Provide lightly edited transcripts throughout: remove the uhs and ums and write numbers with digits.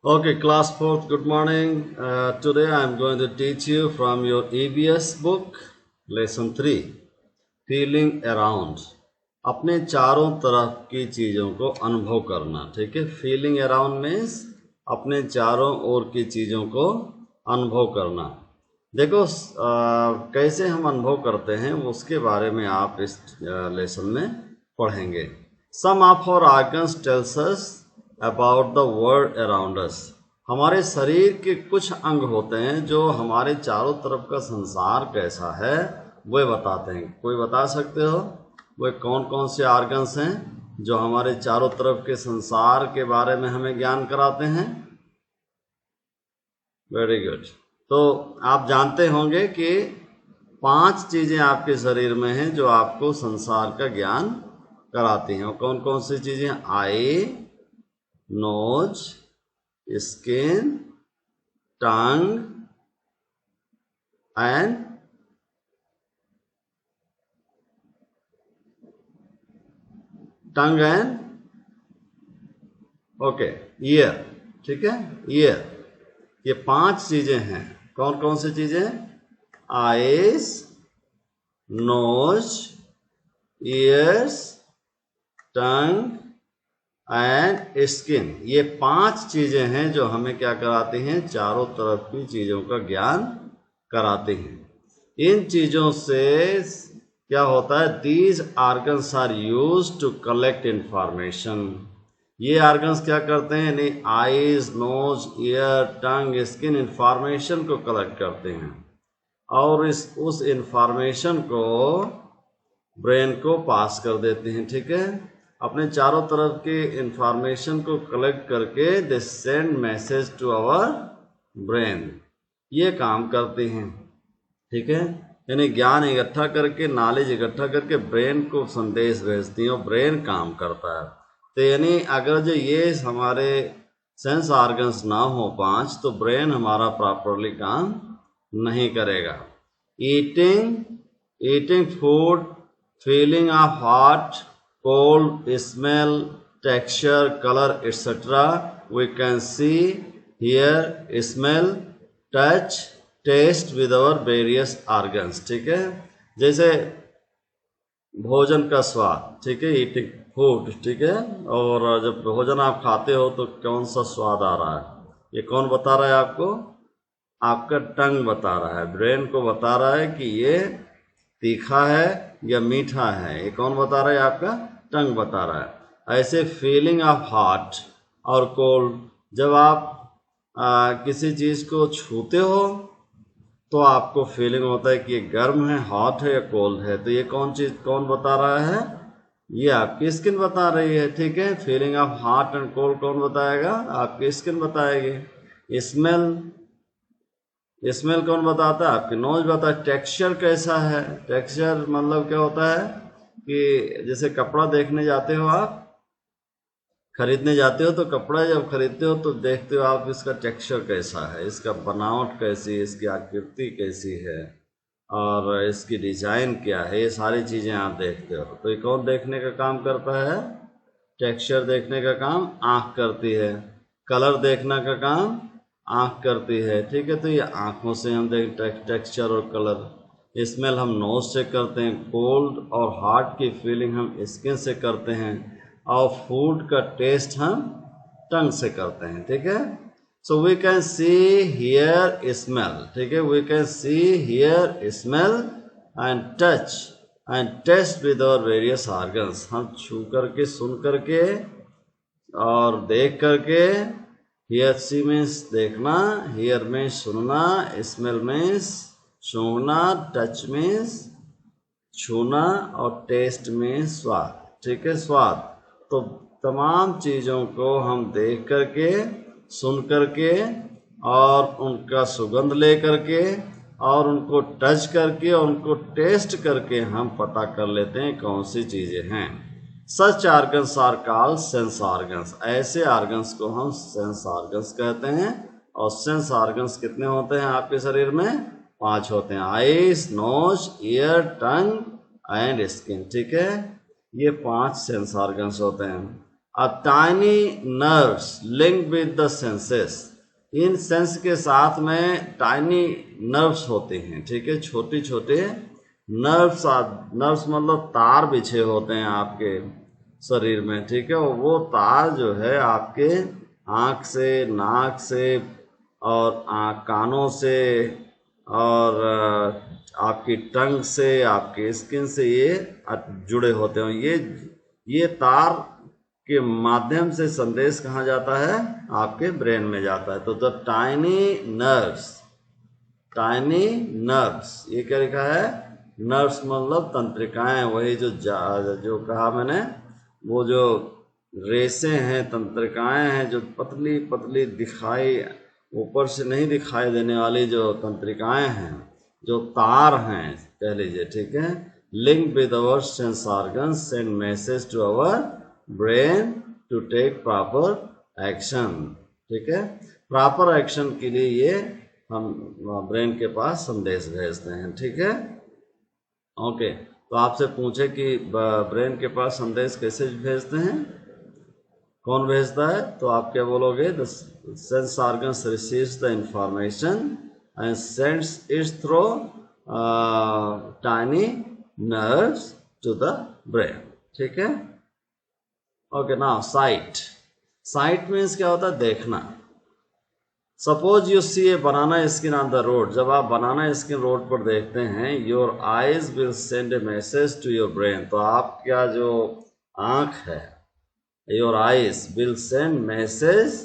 Okay, class 4th, good morning. Today I am going to teach you from your EBS book, lesson 3, feeling around. अपने चारों तरफ की चीज़ों को अनुभव करना, ठीक है। फीलिंग अराउंड मीन्स अपने चारों ओर की चीज़ों को अनुभव करना। देखो कैसे हम अनुभव करते हैं उसके बारे में आप इस लेसन में पढ़ेंगे। Some of our organs tells us about the world around us. हमारे शरीर के कुछ अंग होते हैं जो हमारे चारों तरफ का संसार कैसा है वह बताते हैं। कोई बता सकते हो वे कौन कौन से ऑर्गन्स हैं जो हमारे चारों तरफ के संसार के बारे में हमें ज्ञान कराते हैं? Very good. तो आप जानते होंगे कि 5 चीज़ें आपके शरीर में हैं जो आपको संसार का ज्ञान कराती हैं। और कौन कौन सी चीज़ें? Eye, nose, skin, tongue and okay ear, ठीक है। ईयर, ये 5 चीज़ें हैं। कौन कौन सी चीज़ें? Eyes, nose, ears, tongue and skin. ये 5 चीज़ें हैं जो हमें क्या कराती हैं? चारों तरफ की चीज़ों का ज्ञान कराती हैं। इन चीज़ों से क्या होता है? These organs are used to collect information. ये ऑर्गन्स क्या करते हैं? यानी eyes, nose, ear, tongue, skin information को कलेक्ट करते हैं और उस इंफॉर्मेशन को ब्रेन को पास कर देते हैं, ठीक है। अपने चारों तरफ के इंफॉर्मेशन को कलेक्ट करके they send message to our brain. ये काम करते हैं, ठीक है। यानी ज्ञान इकट्ठा करके, नॉलेज इकट्ठा करके ब्रेन को संदेश भेजती हैं और ब्रेन काम करता है। तो यानी अगर जो ये हमारे सेंस ऑर्गन्स ना हो 5 तो ब्रेन हमारा प्रॉपरली काम नहीं करेगा। Eating food, feeling of hot, cold, smell, texture, color, etc. We can see, hear, smell, touch, taste with our various organs, ठीक है। जैसे भोजन का स्वाद, ठीक है, ईटिंग फूड, ठीक है। और जब भोजन आप खाते हो तो कौन सा स्वाद आ रहा है? ये कौन बता रहा है आपको? आपका टंग बता रहा है, ब्रेन को बता रहा है कि ये तीखा है या मीठा है। ये कौन बता रहा है? आपका टंग बता रहा है। ऐसे फीलिंग ऑफ हॉट और कोल्ड, जब आप किसी चीज़ को छूते हो तो आपको फीलिंग होता है कि ये गर्म है, हॉट है या कोल्ड है। तो ये कौन बता रहा है? ये आपकी स्किन बता रही है, ठीक है। Feeling of hot and cold कौन बताएगा? आपकी स्किन बताएगी। स्मेल कौन बताता है? आपकी नोज बताता है। टेक्सचर कैसा है? टेक्सचर मतलब क्या होता है कि जैसे कपड़ा देखने जाते हो, आप खरीदने जाते हो तो कपड़ा जब खरीदते हो तो देखते हो आप इसका टेक्सचर कैसा है, इसका बनावट कैसी है, इसकी आकृति कैसी है और इसकी डिज़ाइन क्या है, ये सारी चीज़ें आप देखते हो। तो ये कौन देखने का काम करता है? टेक्सचर देखने का काम आँख करती है। कलर देखने का काम आँख करती है, ठीक है। तो ये आँखों से हम टेक्सचर और कलर। स्मेल हम नोज से करते हैं। कोल्ड और हॉट की फीलिंग हम स्किन से करते हैं और फूड का टेस्ट हम टंग से करते हैं, ठीक है। So we can see, hear, smell, ठीक है। We can see, hear, smell and touch and taste with our various organs. हम छू करके, सुन करके और देख करके। हियर सी मीन्स देखना, हियर मीन्स सुनना, स्मेल मीन्स सूंघना, टच मीन्स छूना और टेस्ट मीन्स स्वाद, ठीक है, स्वाद। तो तमाम चीज़ों को हम देख करके, सुन करके और उनका सुगंध ले करके और उनको टच करके और उनको टेस्ट करके हम पता कर लेते हैं कौन सी चीज़ें हैं। Such organs are called sense organs. ऐसे ऑर्गन्स को हम सेंस ऑर्गन्स कहते हैं। और सेंस ऑर्गन्स कितने होते हैं आपके शरीर में? 5 होते हैं। Eyes, nose, ear, tongue and skin, ठीक है। ये 5 सेंस ऑर्गन्स होते हैं। Tiny nerves link with the senses. इन सेंस के साथ में टाइनी नर्व्स होते हैं, ठीक है, छोटे छोटे नर्व्स। नर्व्स मतलब तार बिछे होते हैं आपके शरीर में, ठीक है। वो तार जो है आपके आँख से, नाक से और कानों से और आपकी टंग से, आपके स्किन से ये जुड़े होते हैं। ये तार के माध्यम से संदेश कहाँ जाता है? आपके ब्रेन में जाता है। तो the tiny nerves, tiny nerves, ये क्या लिखा है? नर्व्स मतलब तंत्रिकाएं, वही जो कहा मैंने, वो जो रेसे हैं, तंत्रिकाएं हैं, जो पतली पतली दिखाई, ऊपर से नहीं दिखाई देने वाली जो तंत्रिकाएं हैं, जो तार हैं कह लीजिए, ठीक है, link with our sense organs send message to our brain to take proper action, ठीक है। प्रॉपर एक्शन के लिए ये हम ब्रेन के पास संदेश भेजते हैं, ठीक है। ओके, तो आपसे पूछे कि ब्रेन के पास संदेश कैसे भेजते हैं, कौन भेजता है, तो आप क्या बोलोगे? The sense organs receives the information and sends it through tiny nerves to the brain, ठीक है। Okay, now sight. Sight means क्या होता है? देखना। Suppose you see a banana skin on the road. जब आप बनाना स्किन रोड पर देखते हैं, your eyes will send a message to your brain. तो आपका जो आँख है, your eyes will send message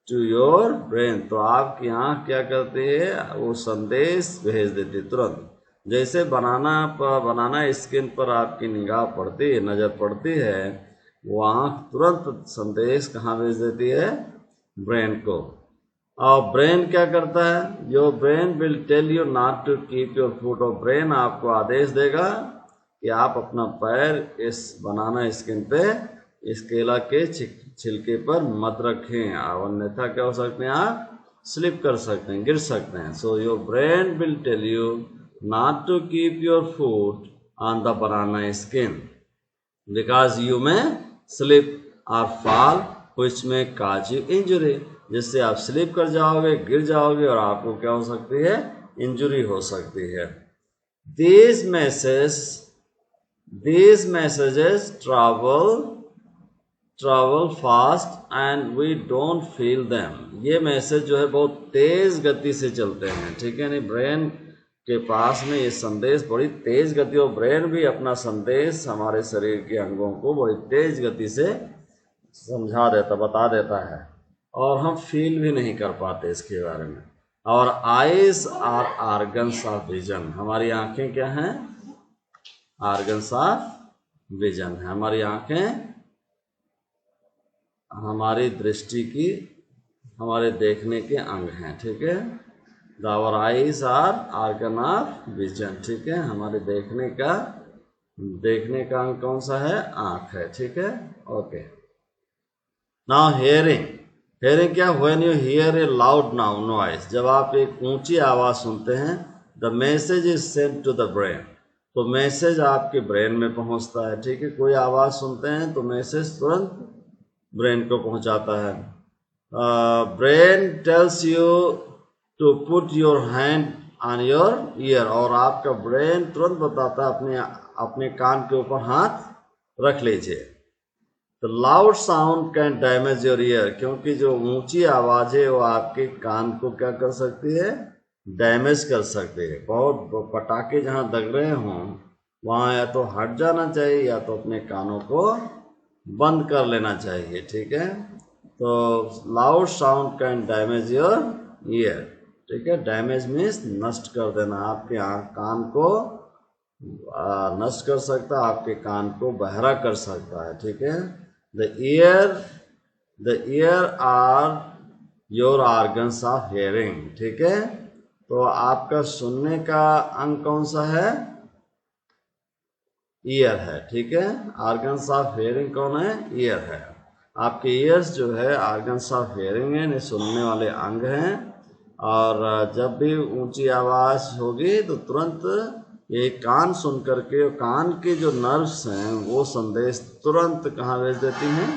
to your brain. तो आपकी आँख क्या करती है? वो संदेश भेज देती है तुरंत। जैसे बनाना स्किन पर आपकी निगाह पड़ती है, नज़र पड़ती है, वो आँख तुरंत संदेश कहाँ भेज देती है? ब्रेन को। और ब्रेन क्या करता है? Your brain will tell you not to keep your foot. और ब्रेन आपको आदेश देगा कि आप अपना पैर इस बनाना स्किन पे, इस केला के छिलके पर मत रखें, और अन्यथा क्या हो सकते हैं? आप स्लिप कर सकते हैं, गिर सकते हैं। So your brain will tell you not to keep your foot on the banana skin because you may slip और fall which may cause you injury. जिससे आप स्लिप कर जाओगे, गिर जाओगे और आपको क्या हो सकती है? इंजुरी हो सकती है। These messages travel fast and we don't feel them। ये मैसेज जो है बहुत तेज गति से चलते हैं, ठीक है। नहीं, ब्रेन के पास में ये संदेश बड़ी तेज गति, और ब्रेन भी अपना संदेश हमारे शरीर के अंगों को बड़ी तेज गति से समझा देता, बता देता है, और हम फील भी नहीं कर पाते इसके बारे में। और eyes are organs of vision. हमारी आंखें क्या हैं? ऑर्गन्स ऑफ विजन है। हमारी आंखें हमारी दृष्टि की, हमारे देखने के अंग हैं, ठीक है। Our eyes are organ of vision, ठीक है। हमारे देखने का अंग कौन सा है? आंख है, ठीक है। Okay, now hearing. हियरिंग क्या? When you hear a loud noise. जब आप एक ऊंची आवाज़ सुनते हैं, the message is sent to the brain. तो मैसेज आपके ब्रेन में पहुंचता है, ठीक है। कोई आवाज़ सुनते हैं तो मैसेज तुरंत ब्रेन को पहुंचाता है। Brain tells you to put your hand on your ear. और आपका ब्रेन तुरंत बताता है अपने कान के ऊपर हाथ रख लीजिए। तो loud sound can damage your year. क्योंकि जो ऊंची आवाज़ है वो आपके कान को क्या कर सकती है? डैमेज कर सकती है। बहुत पटाखे जहाँ दग रहे हों वहाँ या तो हट जाना चाहिए या तो अपने कानों को बंद कर लेना चाहिए, ठीक है। तो loud sound can damage your year, ठीक है। डैमेज मीन्स नष्ट कर देना, आपके कान को नष्ट कर सकता है, आपके कान को बहरा कर सकता है, ठीक है। The ear are your organs of hearing, ठीक है। तो आपका सुनने का अंग कौन सा है? ईयर है, ठीक है। ऑर्गन्स ऑफ हियरिंग कौन है? ईयर है। आपके ईयर्स जो है ऑर्गन्स ऑफ हियरिंग है, सुनने वाले अंग हैं। और जब भी ऊंची आवाज़ होगी तो तुरंत ये कान सुन करके, कान के जो नर्व्स हैं वो संदेश तुरंत कहाँ भेज देती हैं?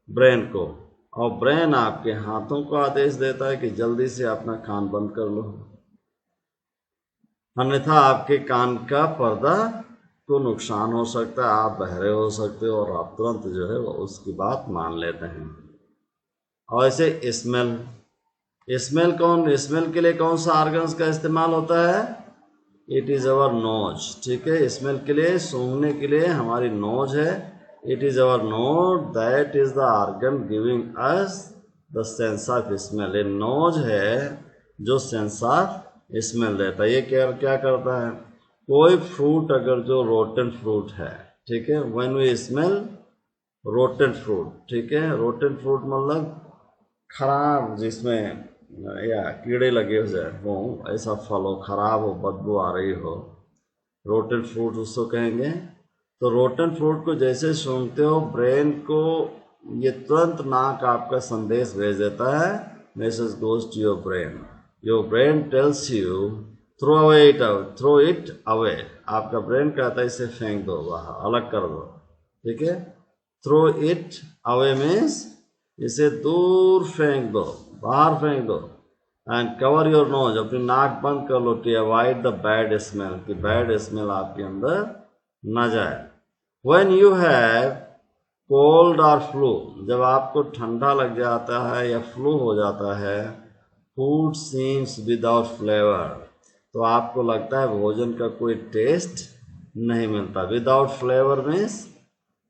ब्रेन को, और ब्रेन आपके हाथों को आदेश देता है कि जल्दी से अपना कान बंद कर लो, अन्यथा आपके कान का पर्दा को नुकसान हो सकता है, आप बहरे हो सकते हो और आप तुरंत जो है वो उसकी बात मान लेते हैं। और ऐसे स्मेल के लिए कौन सा ऑर्गन्स का इस्तेमाल होता है? It is our knows. ठीक है, स्मेल के लिए, सूंघने के लिए हमारी नोज है। It is our knows that is the organ giving us the sense of smell. ये नोज है जो सेंस ऑफ स्मेल देता है। ये क्या करता है? कोई फ्रूट अगर जो रोटन फ्रूट है, ठीक है, when we smell rotten fruit, ठीक है, रोटन फ्रूट मतलब खराब, जिसमें या कीड़े लगे हो जाए हो, ऐसा फल हो, खराब हो, बदबू आ रही हो, रोटन फ्रूट उसको कहेंगे। तो रोटन फ्रूट को जैसे सूंघते हो, ब्रेन को ये तुरंत नाक आपका संदेश भेज देता है, message goes to your brain. Your brain tells you throw it away. आपका ब्रेन कहता है इसे फेंक दो बाहर, अलग कर दो। ठीक है, थ्रो इट अवे मीन्स इसे दूर फेंक दो, बाहर फेंक दो। एंड कवर योर नोज, अपनी नाक बंद कर लो, to avoid the bad smell, कि बैड स्मेल आपके अंदर ना जाए। व्हेन यू हैव कोल्ड और फ्लू, जब आपको ठंडा लग जाता है या फ्लू हो जाता है, फूड सीम्स विदाउट फ्लेवर, तो आपको लगता है भोजन का कोई टेस्ट नहीं मिलता। विदाउट फ्लेवर मीन्स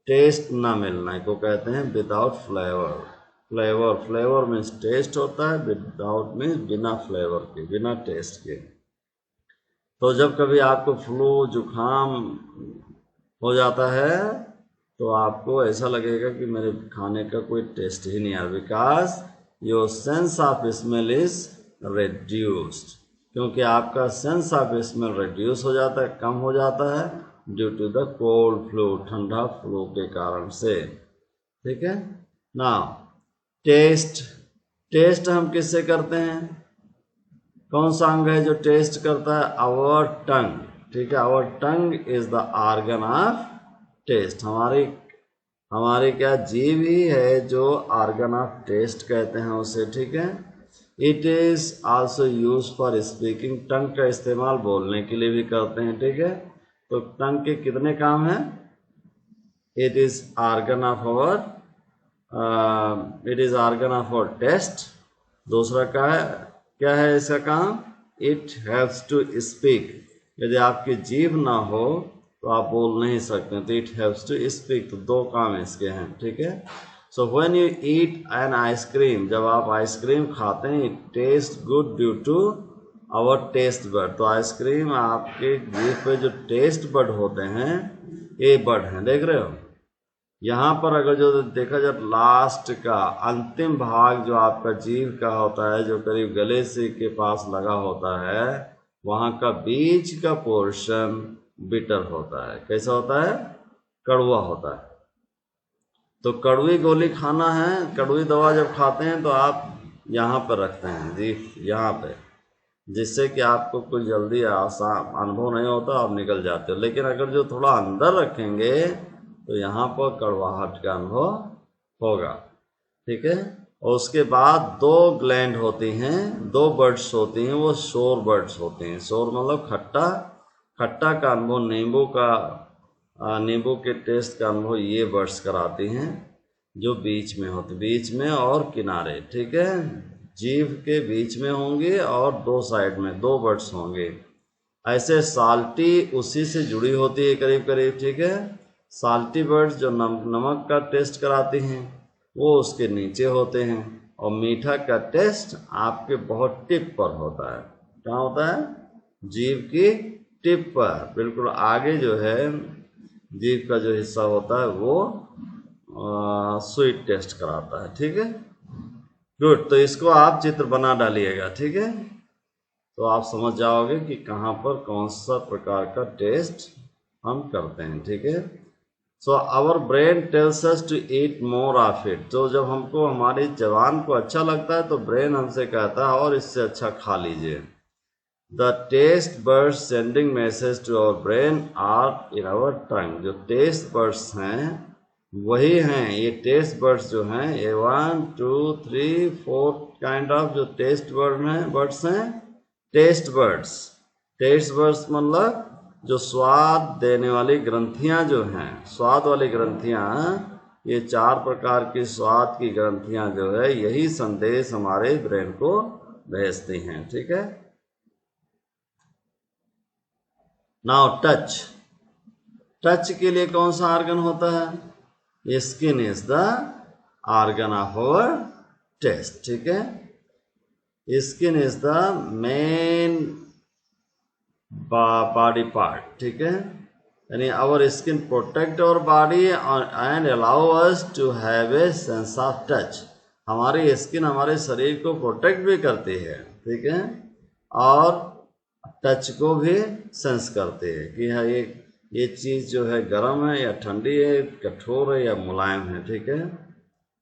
टेस्ट ना मिलना को कहते हैं without flavour. Flavour means taste होता है, विदाउट मीन्स बिना फ्लेवर के, बिना टेस्ट के। तो जब कभी आपको फ्लू जुकाम हो जाता है तो आपको ऐसा लगेगा कि मेरे खाने का कोई टेस्ट ही नहीं आ रहा, because your sense of smell is reduced, क्योंकि आपका सेंस ऑफ स्मेल रिड्यूस हो जाता है, कम हो जाता है, due to the cold flu, ठंडा फ्लू के कारण से। ठीक है ना। टेस्ट हम किससे करते हैं? कौन सा अंग है जो टेस्ट करता है? Our tongue. ठीक है, our tongue is the organ of taste. हमारी क्या जीभ ही है जो ऑर्गन ऑफ टेस्ट कहते हैं उसे। ठीक है, it is also use for speaking. Tongue का इस्तेमाल बोलने के लिए भी करते हैं। ठीक है, तो टंग के कितने काम हैं? It is organ of our taste. दूसरा क्या है इसका काम? It helps to speak. यदि आपकी जीभ ना हो तो आप बोल नहीं सकते, तो इट हेल्प्स टू स्पीक। तो दो काम इसके हैं। ठीक है, so when you eat an ice cream, जब आप आइसक्रीम खाते हैं, it taste good due to our taste bud. तो आइसक्रीम आपके जीभ पे जो टेस्ट बड होते हैं, ये बड हैं, देख रहे हो यहाँ पर। अगर जो देखा जाए लास्ट का अंतिम भाग जो आपका जीभ का होता है, जो करीब गले से के पास लगा होता है, वहाँ का बीच का पोर्शन बिटर होता है। कैसा होता है? कड़वा होता है। तो कड़वी गोली खाना है, कड़वी दवा जब खाते हैं तो आप यहाँ पर रखते हैं जीभ, यहाँ पे, जिससे कि आपको कोई जल्दी आसान अनुभव नहीं होता, आप निकल जाते हो। लेकिन अगर जो थोड़ा अंदर रखेंगे तो यहाँ पर कड़वाहट का अनुभव होगा। ठीक है, और उसके बाद दो ग्लैंड होती हैं, दो बर्ड्स होती हैं, वो शोर बर्ड्स होते हैं। शोर मतलब खट्टा का अनुभव, नींबू के टेस्ट का अनुभव ये बर्ड्स कराती हैं, जो बीच में होती, बीच में और किनारे। ठीक है, जीभ के बीच में होंगे और दो साइड में दो बर्ड्स होंगे। ऐसे साल्टी उसी से जुड़ी होती है करीब करीब। ठीक है, साल्टी बर्ड्स जो नमक का टेस्ट कराती हैं वो उसके नीचे होते हैं, और मीठा का टेस्ट आपके बहुत टिप पर होता है। कहाँ होता है? जीभ की टिप पर, बिल्कुल आगे जो है जीभ का जो हिस्सा होता है वो स्वीट टेस्ट कराता है। ठीक है, गुड। तो इसको आप चित्र बना डालिएगा। ठीक है, तो आप समझ जाओगे कि कहाँ पर कौन सा प्रकार का टेस्ट हम करते हैं। ठीक है, so our brain tells us to eat more of it. तो जब हमको हमारी जबान को अच्छा लगता है तो ब्रेन हमसे कहता है और इससे अच्छा खा लीजिए। The taste buds sending message to our brain are in our tongue. जो टेस्ट बर्ड्स हैं वही हैं ये टेस्ट बर्ड्स जो हैं, ये 1 2 3 4 काइंड ऑफ जो बर्ड्स हैं टेस्ट बर्ड्स। टेस्ट बर्ड्स मतलब जो स्वाद देने वाली ग्रंथियां जो हैं, स्वाद वाली ग्रंथियां, ये 4 प्रकार की स्वाद की ग्रंथियां जो है यही संदेश हमारे ब्रेन को भेजती हैं। ठीक है। Now touch. टच के लिए कौन सा ऑर्गन होता है? Skin is the organ of our taste. ठीक है। Skin is the main body part. ठीक है। यानी our skin protect our body and allow us to have a sense of touch. हमारी स्किन हमारे शरीर को प्रोटेक्ट भी करती है। ठीक है। और टच को भी सेंस करती है कि हाँ ये चीज़ जो है गर्म है या ठंडी है, कठोर है या मुलायम है। ठीक है।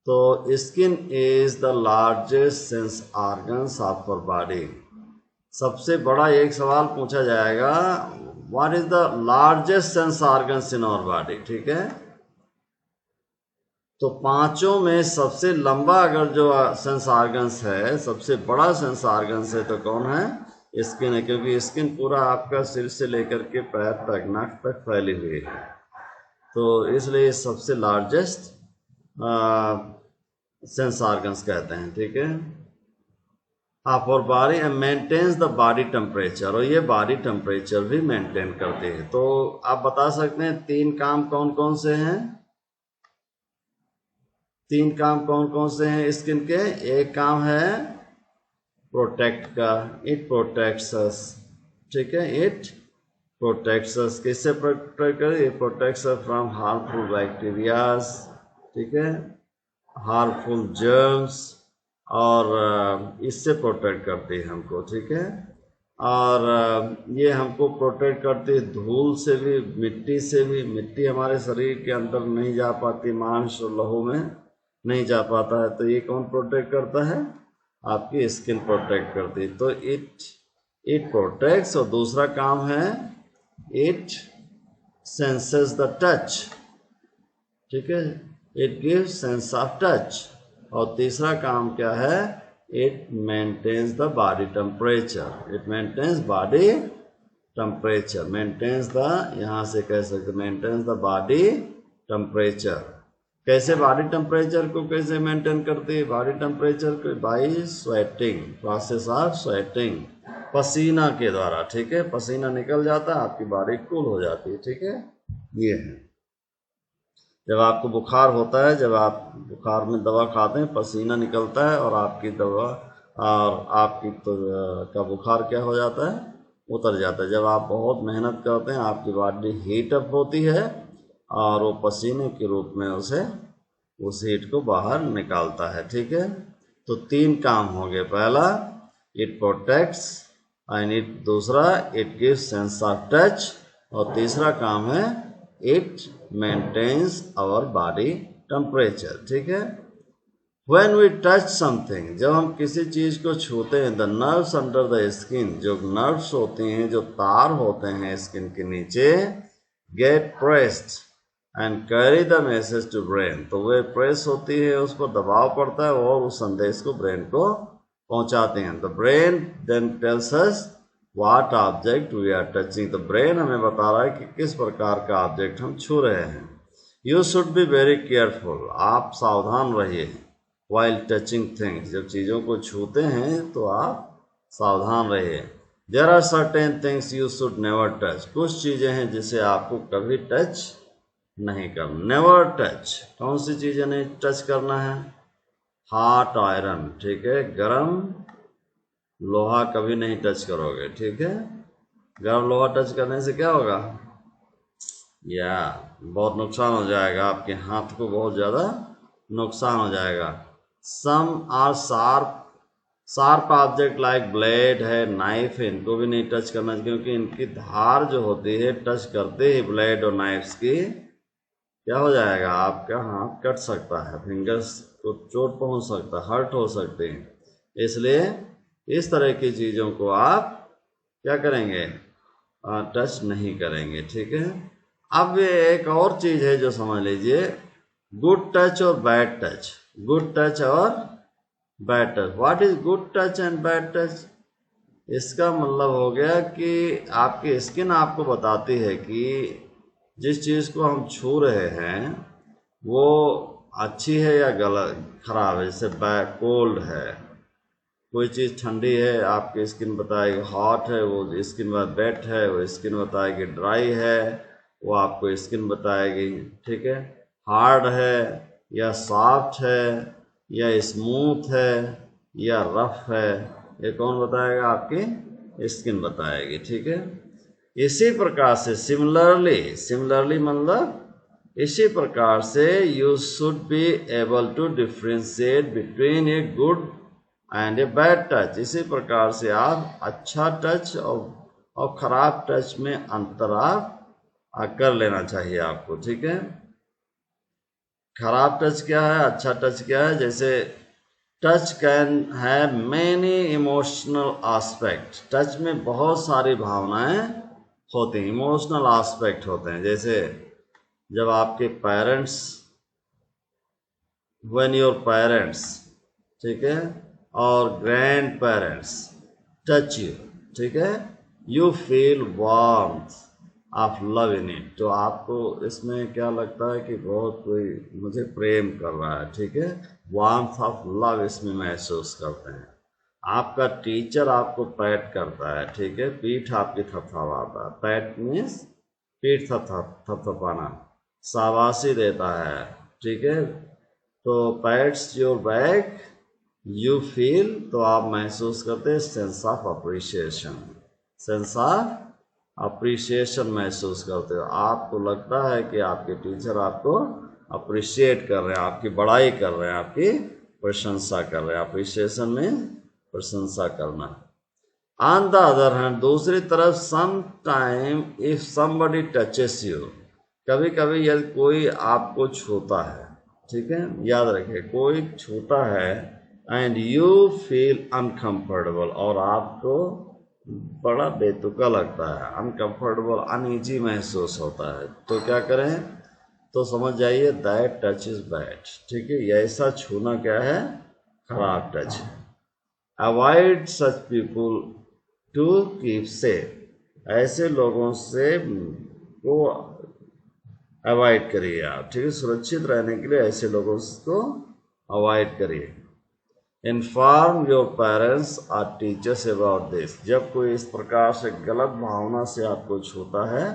तो skin is the largest sense organs of our body. सबसे बड़ा एक सवाल पूछा जाएगा, what is the largest sense organs in our body. ठीक है। तो पांचों में सबसे लंबा अगर जो सेंस ऑर्गन्स है, सबसे बड़ा सेंस ऑर्गन्स है तो कौन है? स्किन है, क्योंकि स्किन पूरा आपका सिर से लेकर के पैर तक, नाक तक फैली हुई है। तो इसलिए सबसे लार्जेस्ट सेंस ऑर्गन्स कहते हैं। ठीक है। आप और body maintains the body temperature, और ये बॉडी टेम्परेचर भी मेंटेन करते हैं। तो आप बता सकते हैं 3 काम कौन कौन से हैं? 3 काम कौन कौन से हैं स्किन के? एक काम है प्रोटेक्ट का, इट प्रोटेक्ट्स अस। ठीक है। इट प्रोटेक्ट्स अस, किससे प्रोटेक्ट करे? It protects us from harmful bacterias. ठीक है। हार्मफुल जर्म्स, और इससे प्रोटेक्ट करती है हमको। ठीक है। और ये हमको प्रोटेक्ट करती है धूल से भी, मिट्टी से भी। मिट्टी हमारे शरीर के अंदर नहीं जा पाती, मांस और लहू में नहीं जा पाता है, तो ये कौन प्रोटेक्ट करता है? आपकी स्किन प्रोटेक्ट करती है। तो इट प्रोटेक्ट्स। और दूसरा काम है इट सेंसेस द टच। ठीक है। It gives sense of touch. और तीसरा काम क्या है? It maintains the body temperature. It maintains body temperature. Maintains the, यहाँ से कह सकते मेंटेन्स द बॉडी टेम्परेचर। कैसे बॉडी टेम्परेचर को कैसे मेंटेन करती है? बॉडी टेम्परेचर को by sweating, process of sweating, पसीना के द्वारा। ठीक है। पसीना निकल जाता है, आपकी बॉडी कूल हो जाती है। ठीक है। ये है जब आपको बुखार होता है, जब आप बुखार में दवा खाते हैं, पसीना निकलता है और आपकी दवा और आपकी तो का बुखार क्या हो जाता है? उतर जाता है। जब आप बहुत मेहनत करते हैं, आपकी बॉडी हीट अप होती है और वो पसीने के रूप में उस हीट को बाहर निकालता है। ठीक है। तो 3 काम हो गए। पहला इट प्रोटेक्ट्स, एंड दूसरा it gives sense of touch, और तीसरा काम है it maintains our body temperature. ठीक है। When we touch something, जब हम किसी चीज को छूते हैं, the nerves under the skin, जो नर्व्स होती हैं, जो तार होते हैं स्किन के नीचे, get pressed and carry the message to brain. तो वे प्रेस होती है, उस पर दबाव पड़ता है और उस संदेश को ब्रेन को पहुंचाते हैं। The brain then tells us what object we are touching. तो ब्रेन हमें बता रहा है कि किस प्रकार का ऑब्जेक्ट हम छू रहे हैं। You should be very careful, आप सावधान रहिए। वाइल टचिंग थिंग्स, जब चीज़ों को छूते हैं तो आप सावधान रहिए। There are certain things you should never touch, कुछ चीज़ें हैं जिसे आपको कभी टच नहीं करना। नेवर टच, कौन सी चीज़ें नहीं टच करना है? Hot iron. ठीक है। गर्म लोहा कभी नहीं टच करोगे। ठीक है। गर्म लोहा टच करने से क्या होगा? या बहुत नुकसान हो जाएगा, आपके हाथ को बहुत ज़्यादा नुकसान हो जाएगा। Some are sharp object like blade है, नाइफ है, इनको भी नहीं टच करना, क्योंकि इनकी धार जो होती है, टच करते ही ब्लेड और नाइफ्स की क्या हो जाएगा? आपका हाथ कट सकता है, फिंगर्स को चोट पहुंच सकता है, हर्ट हो सकते हैं। इसलिए इस तरह की चीज़ों को आप क्या करेंगे? टच नहीं करेंगे। ठीक है। अब ये एक और चीज़ है जो समझ लीजिए, गुड टच और बैड टच, गुड टच और bad touch. What is good touch and bad touch? इसका मतलब हो गया कि आपकी स्किन आपको बताती है कि जिस चीज़ को हम छू रहे हैं वो अच्छी है या गलत खराब है। जैसे कोल्ड है, कोई चीज़ ठंडी है आपकी स्किन बताएगी, हॉट है वो स्किन वेट है वो स्किन बताएगी, ड्राई है वो आपको स्किन बताएगी, ठीक है। हार्ड है या सॉफ्ट है या स्मूथ है या रफ है, ये कौन बताएगा? आपकी स्किन बताएगी, ठीक है। इसी प्रकार से सिमिलरली मतलब इसी प्रकार से you should be able to differentiate between a good and a bad touch. इसी प्रकार से आप अच्छा टच और खराब टच में अंतर आप कर लेना चाहिए आपको, ठीक है। खराब टच क्या है, अच्छा टच क्या है? जैसे touch can have many emotional aspect, touch में बहुत सारी भावनाएं होती हैं, इमोशनल एस्पेक्ट होते हैं। जैसे जब आपके पेरेंट्स, व्हेन योर पेरेंट्स, ठीक है, और ग्रैंड पेरेंट्स टच यू, ठीक है, you feel warmth of love in it. तो आपको इसमें क्या लगता है कि बहुत कोई मुझे प्रेम कर रहा है, ठीक है। वार्मथ ऑफ लव इसमें महसूस करते हैं। आपका टीचर आपको पैट करता है, ठीक है, पीठ आपकी थपथपाता है। पैट मीन्स पीठ थपथपाना, शाबाशी देता है, ठीक है। तो pets your back you feel, तो आप महसूस करते हैं sense of appreciation, sense of appreciation महसूस करते हो। आपको लगता है कि आपके टीचर आपको अप्रिशिएट कर रहे हैं, आपकी बड़ाई कर रहे हैं, आपकी प्रशंसा कर रहे हैं। अप्रिसिएशन में प्रशंसा करना। ऑन द अदर हैंड, दूसरी तरफ, some time if somebody touches you, कभी कभी यदि कोई आपको छूता है, ठीक है, याद रखिए कोई छूता है, एंड यू फील अनकंफर्टेबल, और आपको बड़ा बेतुका लगता है, अनकंफर्टेबल, अनईजी महसूस होता है, तो क्या करें? तो समझ जाइए दैट टच इज बैड, ठीक है। ये ऐसा छूना क्या है? खराब टच है। Avoid such people to keep safe, ऐसे लोगों से को अवॉइड करिए आप, ठीक है। सुरक्षित रहने के लिए ऐसे लोगों को अवॉइड करिए। इन्फॉर्म योर पेरेंट्स और टीचर्स अबाउट दिस, जब कोई इस प्रकार से गलत भावना से आपको छूता है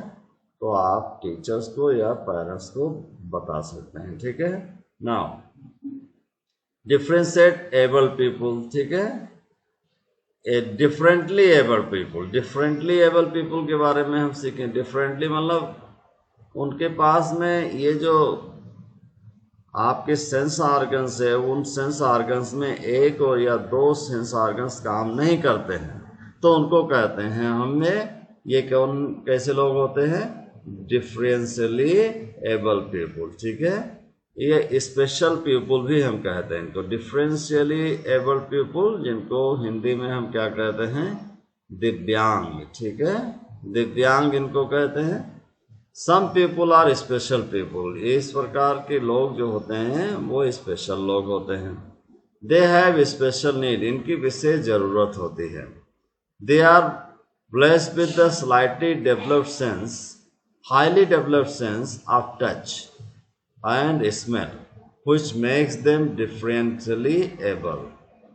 तो आप टीचर्स को या पेरेंट्स को बता सकते हैं, ठीक है। नाउ डिफरेंशिएट एबल पीपुल, ठीक है। Differently able people, differently able people के बारे में हम सीखें। डिफरेंटली मतलब उनके पास में ये जो आपके सेंस ऑर्गन्स है, उन सेंस ऑर्गन्स में एक और या दो सेंस ऑर्गन्स काम नहीं करते हैं, तो उनको कहते हैं हमें, ये कौन कैसे लोग होते हैं? डिफरेंशियली एबल पीपुल, ठीक है। ये स्पेशल पीपुल भी हम कहते हैं इनको, डिफरेंशियली एबल पीपुल, जिनको हिंदी में हम क्या कहते हैं? दिव्यांग, ठीक है। दिव्यांग इनको कहते हैं। सम पीपुल आर स्पेशल पीपुल, इस प्रकार के लोग जो होते हैं वो स्पेशल लोग होते हैं। दे हैव स्पेशल नीड, इनकी विशेष जरूरत होती है। They are blessed with the slightly developed sense, highly developed sense of touch and smell which makes them differentially able.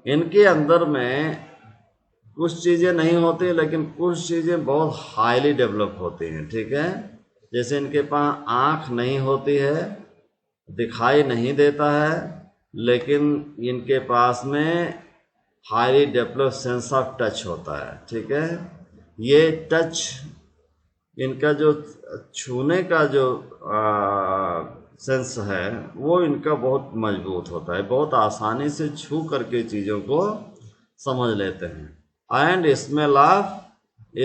इनके अंदर में कुछ चीज़ें नहीं होती, लेकिन कुछ चीज़ें बहुत हाईली डेवलप होती हैं, ठीक है। जैसे इनके पास आँख नहीं होती है, दिखाई नहीं देता है, लेकिन इनके पास में highly develop sense of touch होता है, ठीक है। ये टच, इनका जो छूने का जो सेंस है वो इनका बहुत मजबूत होता है, बहुत आसानी से छू करके चीज़ों को समझ लेते हैं। And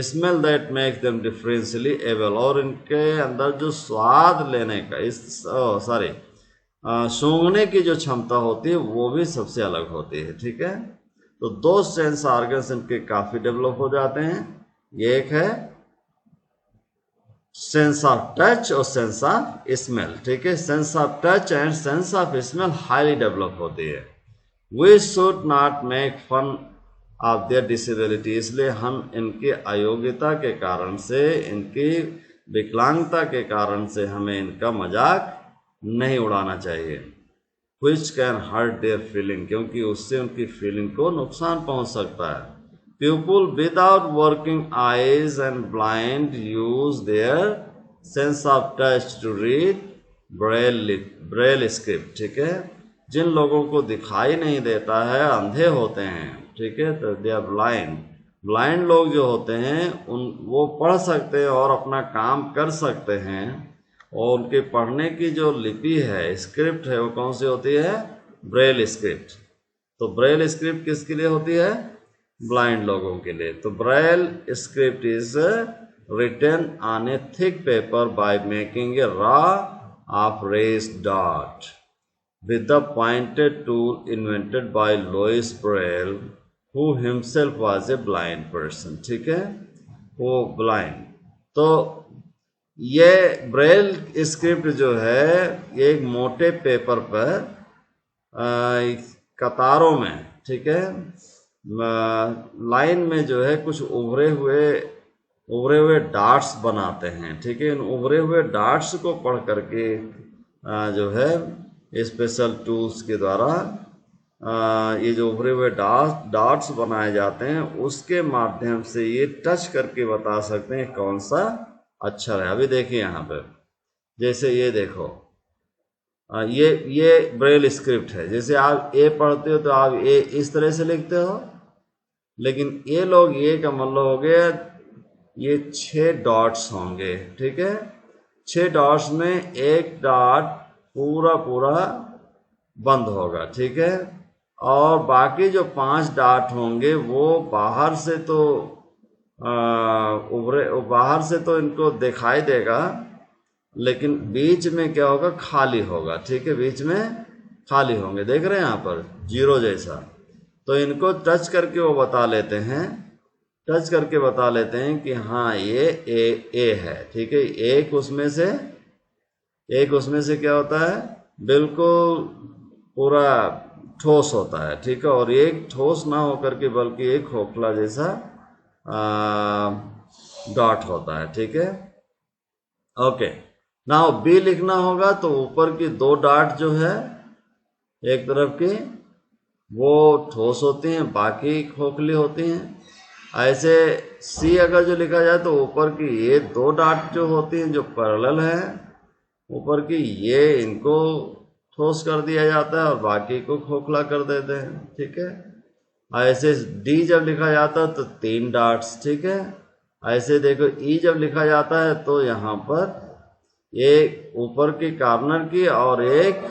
smell that makes them differentially able, और इनके अंदर जो स्वाद लेने का सूंघने की जो क्षमता होती है वो भी सबसे अलग होती है, ठीक है। तो दो सेंस ऑर्गन्स इनके काफ़ी डेवलप हो जाते हैं। ये एक है सेंस ऑफ टच और सेंस ऑफ स्मेल, ठीक है। Sense of touch and sense of smell highly develop होती है। We should not make fun of their disability, इसलिए हम इनकी अयोग्यता के कारण से, इनकी विकलांगता के कारण से हमें इनका मजाक नहीं उड़ाना चाहिए। Which can hurt their feeling, क्योंकि उससे उनकी फीलिंग को नुकसान पहुंच सकता है। People without working eyes and blind use their sense of touch to read Braille script, ठीक है। जिन लोगों को दिखाई नहीं देता है, अंधे होते हैं, ठीक है, तो दे आर ब्लाइंड। ब्लाइंड लोग जो होते हैं वो पढ़ सकते हैं और अपना काम कर सकते हैं, और उनके पढ़ने की जो लिपि है, स्क्रिप्ट है, वो कौन सी होती है? Braille script. तो ब्रेल स्क्रिप्ट किसके लिए होती है? ब्लाइंड लोगों के लिए। तो Braille script is written on a thick paper by making a row of raised dot with the pointed tool invented by Louis Braille, who himself was a blind person, ठीक है, वो ब्लाइंड। तो ये Braille script जो है, ये एक मोटे पेपर पर कतारों में, ठीक है, लाइन में जो है कुछ उभरे हुए डाट्स बनाते हैं, ठीक है। इन उभरे हुए डाट्स को पढ़ करके जो है स्पेशल टूल्स के द्वारा ये जो उभरे हुए डॉट्स बनाए जाते हैं, उसके माध्यम से ये टच करके बता सकते हैं कौन सा अक्षर है। अभी देखिए यहाँ पे, जैसे ये देखो, ये ब्रेल स्क्रिप्ट है। जैसे आप ए पढ़ते हो तो आप ए इस तरह से लिखते हो, लेकिन ये लोग ए का मतलब हो गया, ये 6 डॉट्स होंगे, ठीक है। 6 डॉट्स में एक डॉट पूरा बंद होगा, ठीक है, और बाकी जो 5 डॉट होंगे वो बाहर से तो बाहर से तो इनको दिखाई देगा, लेकिन बीच में क्या होगा? खाली होगा, ठीक है, बीच में खाली होंगे। देख रहे हैं यहाँ पर जीरो जैसा। तो इनको टच करके वो बता लेते हैं, टच करके बता लेते हैं कि हाँ ये ए है, ठीक है। एक उसमें से क्या होता है? बिल्कुल पूरा ठोस होता है, ठीक है, और एक ठोस ना होकर के बल्कि एक खोखला जैसा डॉट होता है, ठीक है। ओके, नाउ बी लिखना होगा तो ऊपर की 2 डॉट जो है एक तरफ की, वो ठोस होती हैं, बाकी खोखली होती हैं। ऐसे सी अगर जो लिखा जाए तो ऊपर की ये 2 डॉट जो होती हैं, जो पैरेलल है ऊपर की, ये इनको ठोस कर दिया जाता है और बाकी को खोखला कर देते हैं, ठीक है। ऐसे डी जब लिखा जाता है तो 3 डॉट्स, ठीक है। ऐसे देखो ई जब लिखा जाता है तो यहाँ पर एक ऊपर की कॉर्नर की और एक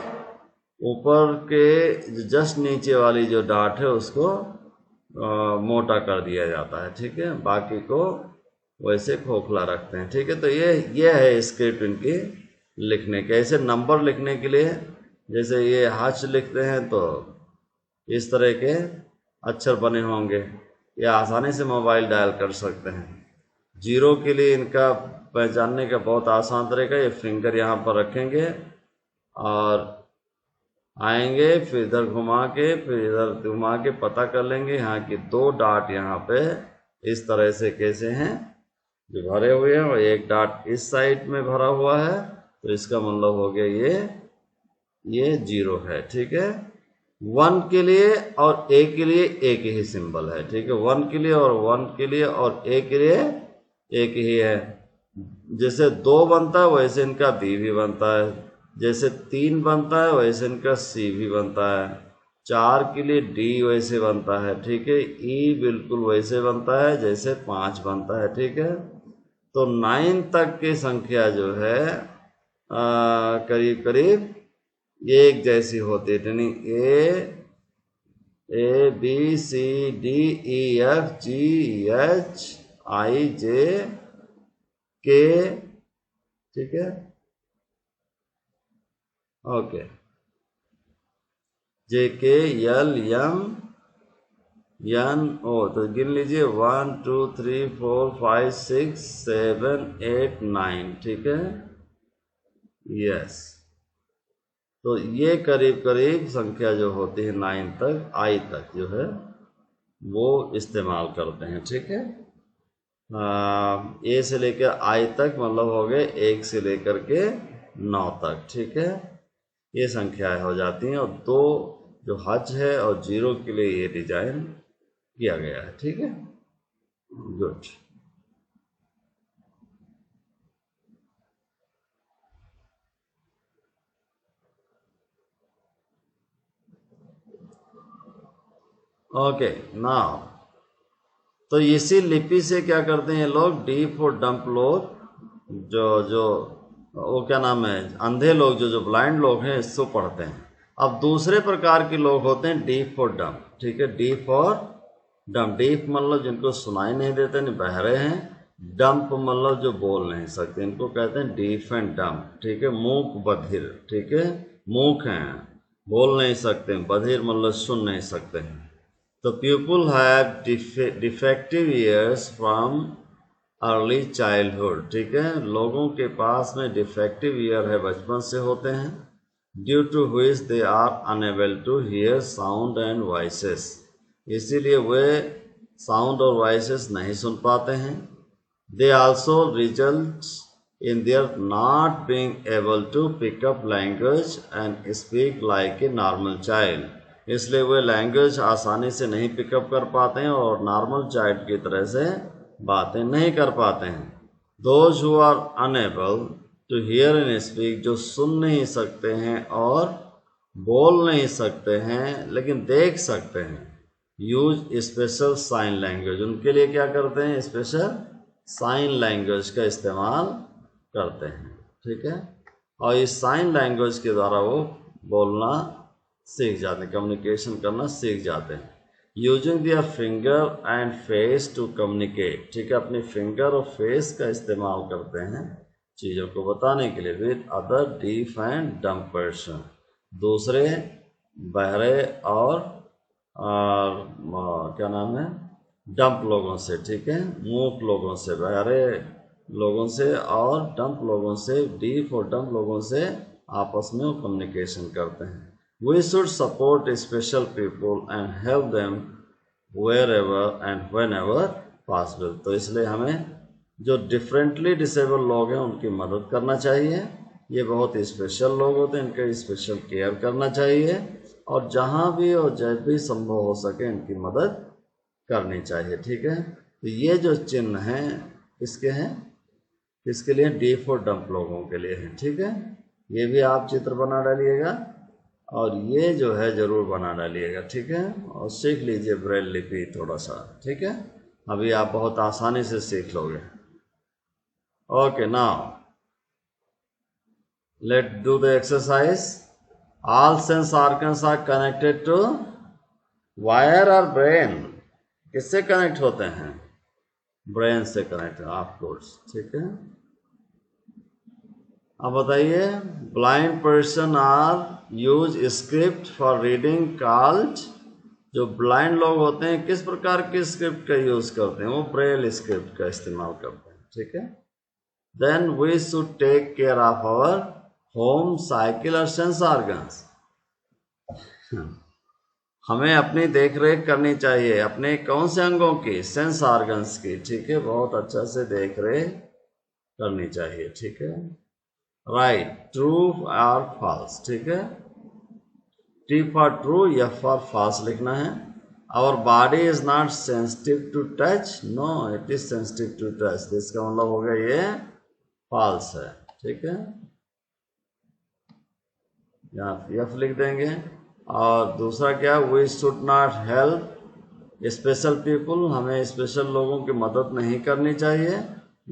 ऊपर के जस्ट नीचे वाली जो डॉट है उसको मोटा कर दिया जाता है, ठीक है, बाकी को वैसे खोखला रखते हैं, ठीक है। तो ये है स्क्रिप्ट इनकी लिखने के। ऐसे नंबर लिखने के लिए, जैसे ये हच लिखते हैं तो इस तरह के अक्षर बने होंगे, ये आसानी से मोबाइल डायल कर सकते हैं। जीरो के लिए इनका पहचानने का बहुत आसान तरीका, ये फिंगर यहाँ पर रखेंगे और आएंगे, फिर इधर घुमा के, फिर इधर घुमा के पता कर लेंगे यहाँ की 2 डॉट यहाँ पे इस तरह से कैसे हैं, जो भरे हुए हैं, और एक डॉट इस साइड में भरा हुआ है, तो इसका मतलब हो गया ये 0 है, ठीक है। 1 के लिए और ए के लिए एक ही सिंबल है, ठीक है। 1 के लिए और 1 के लिए और ए के लिए एक ही है। जैसे 2 बनता है वैसे इनका बी भी बनता है, जैसे 3 बनता है वैसे इनका सी भी बनता है, 4 के लिए डी वैसे बनता है, ठीक है। ई बिल्कुल वैसे बनता है जैसे 5 बनता है, ठीक है। तो 9 तक की संख्या जो है करीब करीब एक जैसी होती है, यानी A B C D E F G H I J K, ठीक है, ओके, जे के एल एम एन ओ, तो गिन लीजिए 1 2 3 4 5 6 7 8 9, ठीक है। यस, तो ये करीब करीब संख्या जो होती है 9 तक, आई तक जो है वो इस्तेमाल करते हैं, ठीक है। ए से लेकर आई तक मतलब हो गए 1 से लेकर के 9 तक, ठीक है। ये संख्याएं हो जाती हैं, और दो जो हज है और 0 के लिए ये डिजाइन किया गया है, ठीक है। गुड। ओके, नाउ तो इसी लिपि से क्या करते हैं लोग, डीप और डंप लोग, जो जो वो क्या नाम है, अंधे लोग, जो ब्लाइंड लोग हैं, इसको पढ़ते हैं। अब दूसरे प्रकार के लोग होते हैं डीफ और डंप, ठीक है। डीफ और डंप, डीफ मतलब जिनको सुनाई नहीं देते, नहीं बहरे हैं। डंप मतलब जो बोल नहीं सकते, इनको कहते हैं डीफ एंड डंप, ठीक है। मूक बधिर, ठीक है, मूक हैं, बोल नहीं सकते, बधिर मतलब सुन नहीं सकते हैं। तो people have defective years from early childhood, ठीक है। लोगों के पास में डिफेक्टिव ईयर है, बचपन से होते हैं। Due to which they are unable to hear sound and voices, इसीलिए वे साउंड और वॉइसेस नहीं सुन पाते हैं। They also result in their not being able to pick up language and speak like a normal child, इसलिए वे language आसानी से नहीं पिकअप कर पाते हैं और नॉर्मल चाइल्ड की तरह से बातें नहीं कर पाते हैं। Those who are unable to hear and speak, जो सुन नहीं सकते हैं और बोल नहीं सकते हैं लेकिन देख सकते हैं, यूज स्पेशल साइन लैंग्वेज, उनके लिए क्या करते हैं, स्पेशल साइन लैंग्वेज का इस्तेमाल करते हैं, ठीक है। और इस साइन लैंग्वेज के द्वारा वो बोलना सीख जाते हैं, कम्युनिकेशन करना सीख जाते हैं। Using their finger and face to communicate, ठीक है, अपनी फिंगर और फेस का इस्तेमाल करते हैं चीज़ों को बताने के लिए। With other deaf and dumb person, दूसरे बहरे और क्या नाम है, डंप लोगों से, ठीक है, मूक लोगों से, बहरे लोगों से और डंप लोगों से, डीफ और डंप लोगों से आपस में वो कम्युनिकेशन करते हैं। We should support special people and help them wherever and whenever possible, तो इसलिए हमें जो डिफरेंटली डिसेबल लोग हैं उनकी मदद करना चाहिए। ये बहुत स्पेशल लोग होते हैं, इनका स्पेशल केयर करना चाहिए, और जहाँ भी और जब भी संभव हो सके इनकी मदद करनी चाहिए, ठीक है। तो ये जो चिन्ह हैं किसके हैं, किसके लिए, डीफ और डंप लोगों के लिए हैं, ठीक है। ये भी आप चित्र बना डालिएगा और ये जो है ज़रूर बना डालिएगा, ठीक है, और सीख लीजिए ब्रेल लिपि थोड़ा सा, ठीक है। अभी आप बहुत आसानी से सीख लोगे। Okay, now let do the exercise. All sense organs are connected to wire और ब्रेन, किससे कनेक्ट होते हैं, ब्रेन से कनेक्ट, ऑफ कोर्स, ठीक है। अब बताइए, blind person are use script for reading called, जो ब्लाइंड लोग होते हैं किस प्रकार की स्क्रिप्ट का यूज करते हैं, वो ब्रेल स्क्रिप्ट का इस्तेमाल करते हैं, ठीक है। Then we should take care of our home, cycle और सेंस ऑर्गन्स, हमें अपनी देख रेख करनी चाहिए अपने कौन से अंगों की, सेंस ऑर्गन्स की, ठीक है, बहुत अच्छा से देख रेख करनी चाहिए, ठीक है। राइट, ट्रू और फॉल्स, ठीक है, T for true, F for false लिखना है। Our body is not sensitive to touch, no it is sensitive to touch, इसका मतलब हो गया ये फॉल्स है, ठीक है, यहाँ एफ लिख देंगे। और दूसरा क्या, we should not help special people, हमें स्पेशल लोगों की मदद नहीं करनी चाहिए,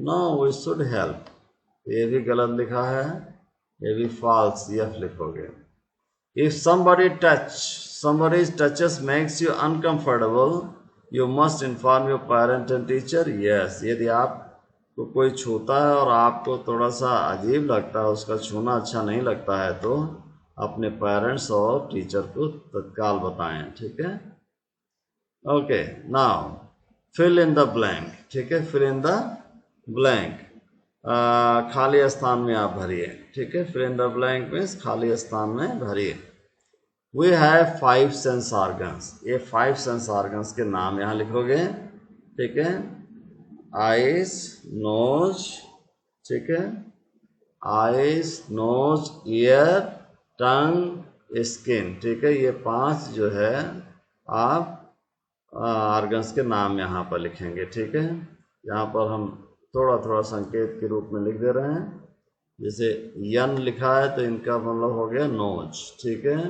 नो वी शुड हेल्प, ये भी गलत लिखा है, ये भी फॉल्स, एफ लिखोगे। If somebody touches makes you uncomfortable, you must inform your parent and teacher, yes, यदि आपको कोई छूता है और आपको थोड़ा सा अजीब लगता है, उसका छूना अच्छा नहीं लगता है, तो अपने पेरेंट्स और टीचर को तत्काल बताएं, ठीक है। Okay, now fill in the blank, ठीक है, फिल इन द ब्लैंक, खाली स्थान में आप भरिए, ठीक है, fill in the blank means खाली स्थान में भरिए। वी हैव 5 सेंस ऑर्गन्स, ये 5 सेंस ऑर्गन्स के नाम यहाँ लिखोगे, ठीक है, आइज, नोज, ठीक है, eyes, knows, ear, tongue, skin, ठीक है, ये 5 जो है आप ऑर्गन्स के नाम यहाँ पर लिखेंगे, ठीक है। यहाँ पर हम थोड़ा थोड़ा संकेत के रूप में लिख दे रहे हैं, जैसे यन लिखा है तो इनका मतलब हो गया नोज, ठीक है,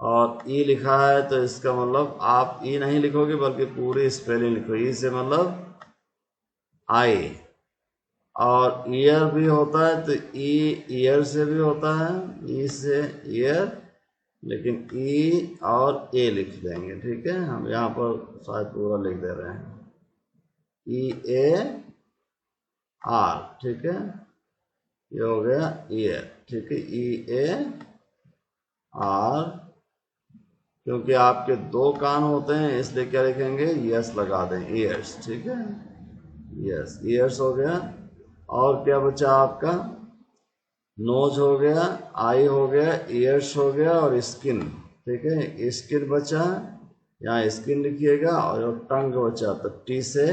और ई लिखा है तो इसका मतलब आप ई नहीं लिखोगे बल्कि पूरी स्पेलिंग लिखो, ई से मतलब आई, और ईयर भी होता है तो ई ईयर से भी होता है, ई से ईयर, लेकिन ई और ए लिख देंगे, ठीक है, हम यहाँ पर शायद पूरा लिख दे रहे हैं, ई ए आर, ठीक है, ये हो गया ईयर, ठीक है, ई ए आर, क्योंकि आपके 2 कान होते हैं इसलिए क्या लिखेंगे, यस लगा दें, ईयर्स, ठीक है, यस, ईयर्स हो गया। और क्या बचा आपका, नोज हो गया, आई हो गया, ईयर्स हो गया और स्किन, ठीक है, स्किन बचा, यहाँ स्किन लिखिएगा, और टंग बचा तो टी से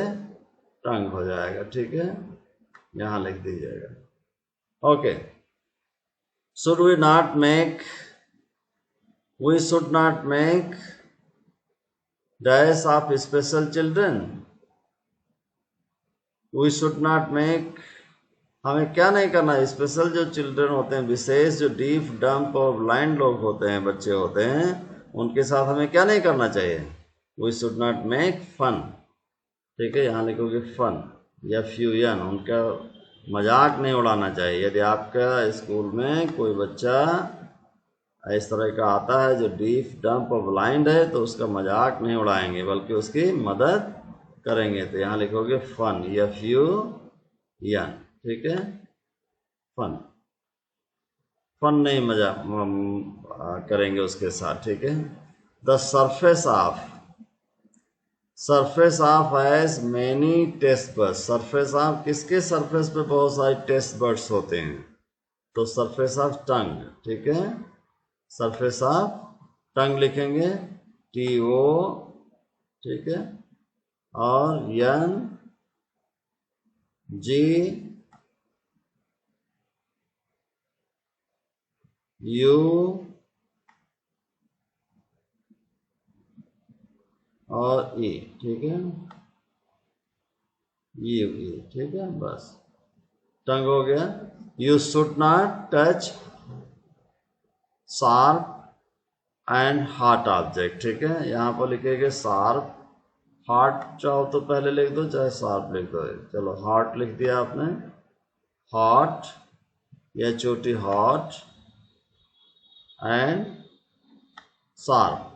टंग हो जाएगा, ठीक है, यहाँ लिख दीजिएगा। Okay, should we not make, we should not make dash of special children, we should not make, हमें क्या नहीं करना, स्पेशल जो चिल्ड्रन होते हैं, विशेष जो डीफ, डम्प और ब्लाइंड लोग होते हैं, बच्चे होते हैं, उनके साथ हमें क्या नहीं करना चाहिए, we should not make fun, ठीक है, यहाँ लिखोगे फन या फ्यूजन, उनका मजाक नहीं उड़ाना चाहिए। यदि आपका स्कूल में कोई बच्चा इस तरह का आता है जो डीफ, डम्प और ब्लाइंड है तो उसका मजाक नहीं उड़ाएंगे बल्कि उसकी मदद करेंगे, तो यहाँ लिखोगे फन या फ्यूजन, ठीक है, फन, फन नहीं मजा करेंगे उसके साथ, ठीक है। The surface of, surface of has many taste buds, surface of किसके सरफेस पे बहुत सारे टेस्ट बर्ड्स होते हैं, तो सरफेस ऑफ टंग, ठीक है, सरफेस ऑफ टंग लिखेंगे, टी ओ, ठीक है, और एन जी यू और ई, ठीक है, यू ई, ठीक है, बस टंग हो गया। You should not touch sharp and heart object, ठीक है, यहाँ पर लिखेंगे शार्प, हार्ट चाहो तो पहले लिख दो चाहे शार्प लिख दो, चलो हार्ट लिख दिया आपने, हॉट या चोटी हॉट, एंड शार्प,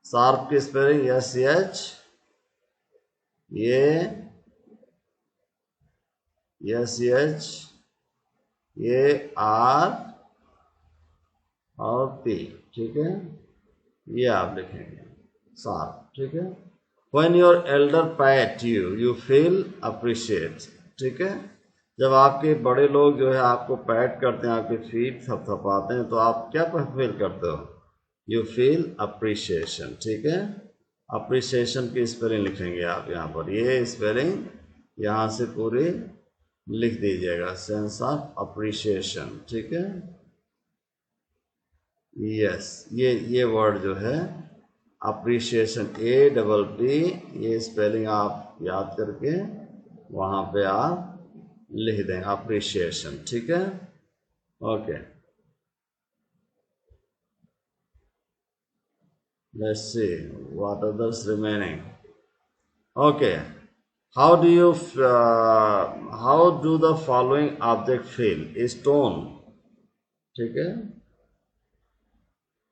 शार्प की spelling S H A S H A R और पी, ठीक है, ये आप लिखेंगे शार्प, ठीक है। When your elder pat you, you feel appreciate, ठीक है, जब आपके बड़े लोग जो है आपको पैट करते हैं, आपके फीट थपथपाते हैं तो आप क्या फील करते हो, यू फील अप्रिसिएशन, ठीक है, अप्रिसिएशन की स्पेलिंग लिखेंगे आप यहाँ पर, ये स्पेलिंग यहाँ से पूरी लिख दीजिएगा, सेंस ऑफ अप्रिसिएशन, ठीक है, यस, ये वर्ड जो है अप्रिसिएशन, ए डबल पी, ये स्पेलिंग आप याद करके वहाँ पे आप लिख दें अप्रिसिएशन, ठीक है, okay, let's see what others remaining. Okay, how do the following object feel, stone, ठीक है,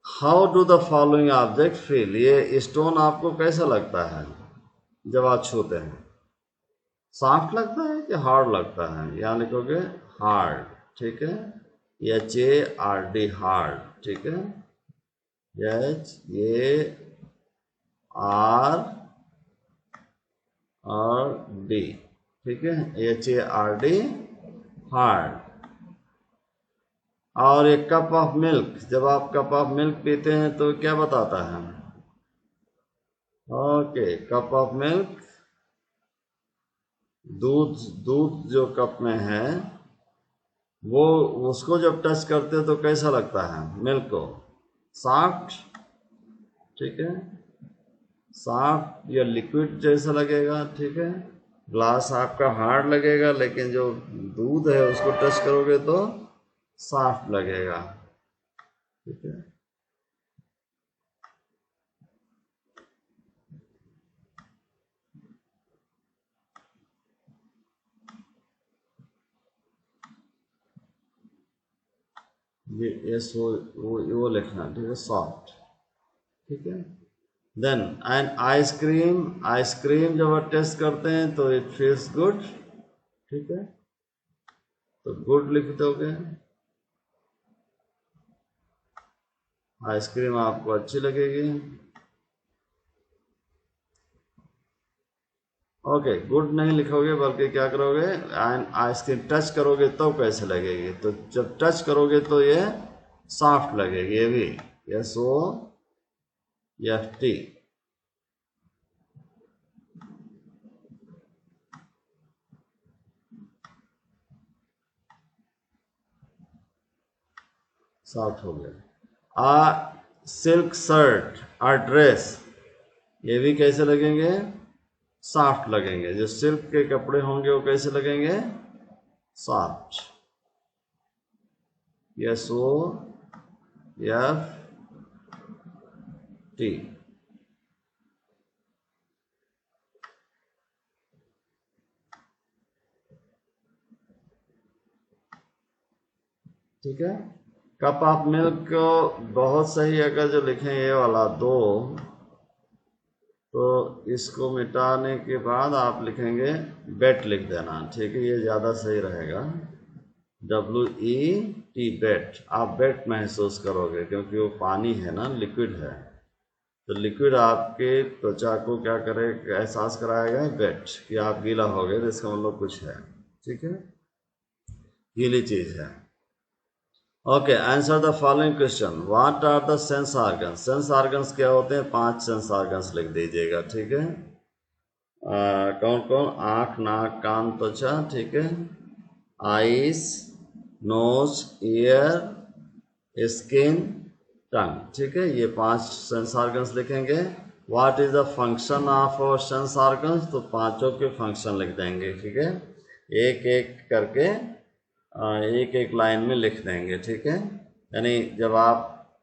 how do the following object feel, ये स्टोन आपको कैसा लगता है जब आप छूते हैं, सॉफ्ट लगता है कि हार्ड लगता है, यहाँ लिखोगे हार्ड, ठीक है, H A R D hard, ठीक है, एच ए आर और डी, ठीक है, HARD, हार्ड। और एक कप ऑफ मिल्क, जब आप कप ऑफ मिल्क पीते हैं तो क्या बताता है? ओके, कप ऑफ मिल्क, दूध, दूध जो कप में है वो, उसको जब टच करते हो तो कैसा लगता है? मिल्क को सॉफ्ट, ठीक है, सॉफ्ट या लिक्विड जैसा लगेगा, ठीक है। ग्लास आपका हार्ड लगेगा, लेकिन जो दूध है उसको टच करोगे तो सॉफ्ट लगेगा, ठीक है। ये वो लिखना, ठीक है, सॉफ्ट, ठीक है। देन एंड आइसक्रीम, आइसक्रीम जब आप टेस्ट करते हैं तो इट फील्स गुड, ठीक है, तो गुड लिख दोगे। आइसक्रीम आपको अच्छी लगेगी, ओके। गुड नहीं लिखोगे, बल्कि क्या करोगे? एंड आइसक्रीम टच करोगे तो कैसे लगेगी? तो जब टच करोगे तो ये सॉफ्ट लगेगी, ये भी SOFT, सॉफ्ट हो गया। सिल्क शर्ट और ड्रेस, ये भी कैसे लगेंगे? सॉफ्ट लगेंगे। जो सिल्क के कपड़े होंगे वो कैसे लगेंगे? सॉफ्ट, SOFT, ठीक है। कप ऑफ मिल्क बहुत सही, अगर जो लिखें ये वाला दो, तो इसको मिटाने के बाद आप लिखेंगे बेट, लिख देना, ठीक है, ये ज़्यादा सही रहेगा। WET, बेट, आप बेट महसूस करोगे, क्योंकि वो पानी है ना, लिक्विड है, तो लिक्विड आपके त्वचा को क्या करे, एहसास कराएगा बेट, कि आप गीला हो गए, तो इसका मतलब कुछ है, ठीक है, गीली चीज़ है। Okay, answer the following question. What are the sense organs? Sense organs क्या होते हैं? 5 सेंस ऑर्गन्स लिख दीजिएगा, ठीक है। कौन कौन? आँख, नाक, कान, त्वचा, ठीक है, eyes, nose, ear, skin, tongue, ठीक है, ये 5 सेंस ऑर्गन्स लिखेंगे। What is the function of our sense organs? तो पांचों के फंक्शन लिख देंगे, ठीक है, एक एक करके एक एक लाइन में लिख देंगे, ठीक है। यानी जब आप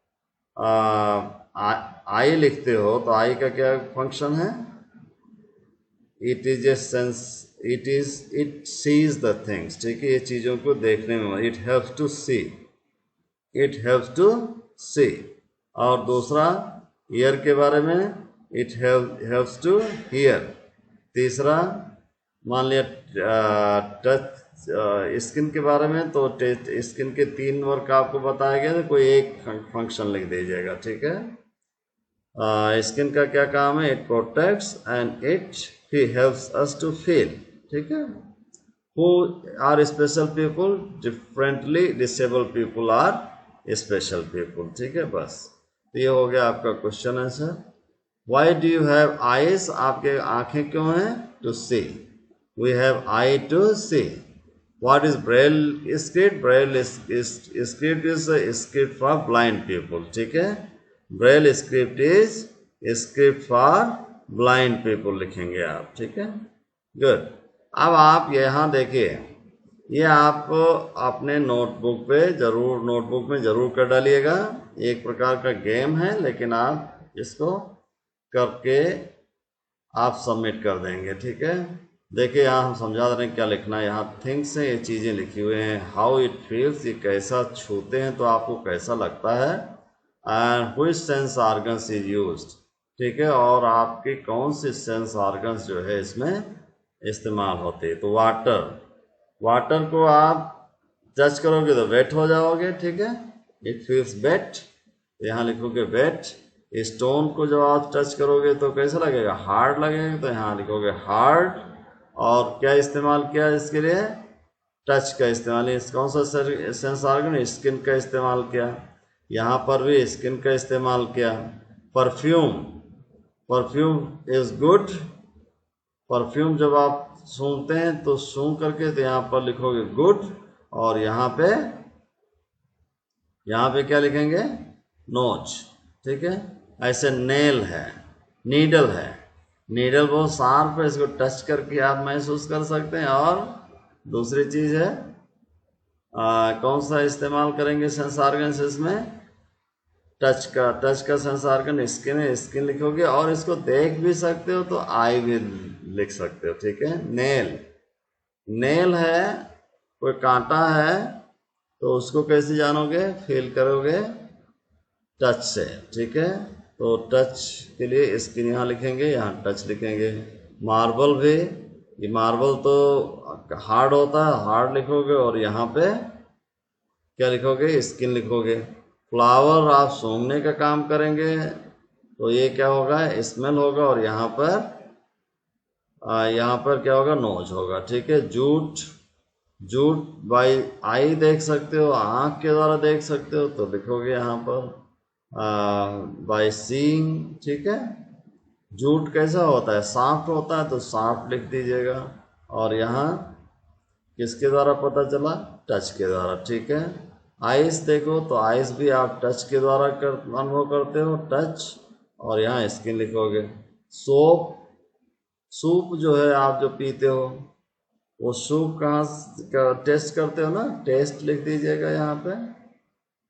आई लिखते हो तो आई का क्या फंक्शन है? It is a sense, it sees the things, ठीक है, ये चीज़ों को देखने में, it helps to see, it helps to see. और दूसरा ईयर के बारे में, इट हेल्प्स टू हियर। तीसरा मान लिया टच, स्किन के बारे में, तो स्किन के 3 वर्क आपको बताया गया, तो कोई एक फंक्शन लिख दीजिएगा, ठीक है। स्किन का क्या काम है? इट प्रोटेक्ट्स एंड इट ही हेल्प्स अस टू फील, ठीक है। Who are special people? Differently disable people are special people, ठीक है, बस। तो ये हो गया आपका question answer. Why do you have eyes? आपके आंखें क्यों हैं? To see, we have eye to see. What is Braille script? Braille script is a script for blind people, ठीक है। Braille script is script for blind people लिखेंगे आप, ठीक है, गुड। अब आप यहाँ देखिए, ये आप अपने नोटबुक पे जरूर, नोटबुक में जरूर कर डालिएगा। एक प्रकार का गेम है, लेकिन आप इसको करके आप सबमिट कर देंगे, ठीक है। देखिए यहाँ हम समझा रहे हैं क्या लिखना है। यहाँ थिंग्स है, ये चीज़ें लिखी हुई हैं। हाउ इट फील्स, ये कैसा छूते हैं तो आपको कैसा लगता है। And which sense organs is used, ठीक है, और आपके कौन से सेंस ऑर्गन्स जो है इसमें इस्तेमाल होते हैं। तो वाटर, वाटर को आप टच करोगे तो वेट हो जाओगे, ठीक है, इट फील्स वेट, यहाँ लिखोगे वेट। स्टोन को जब आप टच करोगे तो कैसा लगेगा, हार्ड लगेगा, तो यहाँ लिखोगे हार्ड। और क्या इस्तेमाल किया इसके लिए, टच का इस्तेमाल। कौन सा सेंस ऑर्गन, स्किन का इस्तेमाल किया, यहाँ पर भी स्किन का इस्तेमाल किया। Perfume, perfume is good. Perfume जब आप सूंघते हैं तो सूंघ करके तो यहाँ पर लिखोगे गुड, और यहाँ पे क्या लिखेंगे, नोच, ठीक है। ऐसे नेल है, नीडल है, नीडल बहुत शार्प है, इसको टच करके आप महसूस कर सकते हैं। और दूसरी चीज है, कौन सा इस्तेमाल करेंगे सेंस ऑर्गन इसमें, टच का सेंस ऑर्गन स्किन है, स्किन लिखोगे। और इसको देख भी सकते हो तो आई भी लिख सकते हो, ठीक है। नेल, नेल है, कोई कांटा है तो उसको कैसे जानोगे, फील करोगे टच से, ठीक है। तो टच के लिए स्किन यहाँ लिखेंगे, यहाँ टच लिखेंगे। मार्बल भी, ये मार्बल तो हार्ड होता है, हार्ड लिखोगे, और यहाँ पे क्या लिखोगे, स्किन लिखोगे। फ्लावर आप सूंघने का काम करेंगे तो ये क्या होगा, स्मेल होगा, और यहाँ पर क्या होगा, नोज होगा, ठीक है। जूट, जूट बाई आई देख सकते हो, आँख के द्वारा देख सकते हो तो लिखोगे यहाँ पर बाई सीइंग, ठीक है। जूट कैसा होता है, सॉफ्ट होता है, तो सॉफ्ट लिख दीजिएगा। और यहाँ किसके द्वारा पता चला, टच के द्वारा, ठीक है। आइस देखो तो आइस भी आप टच के द्वारा अनुभव करते हो, टच, और यहाँ स्किन लिखोगे। सोप, सूप जो है आप जो पीते हो, वो सूप कहाँ टेस्ट करते हो ना, टेस्ट लिख दीजिएगा यहाँ पे।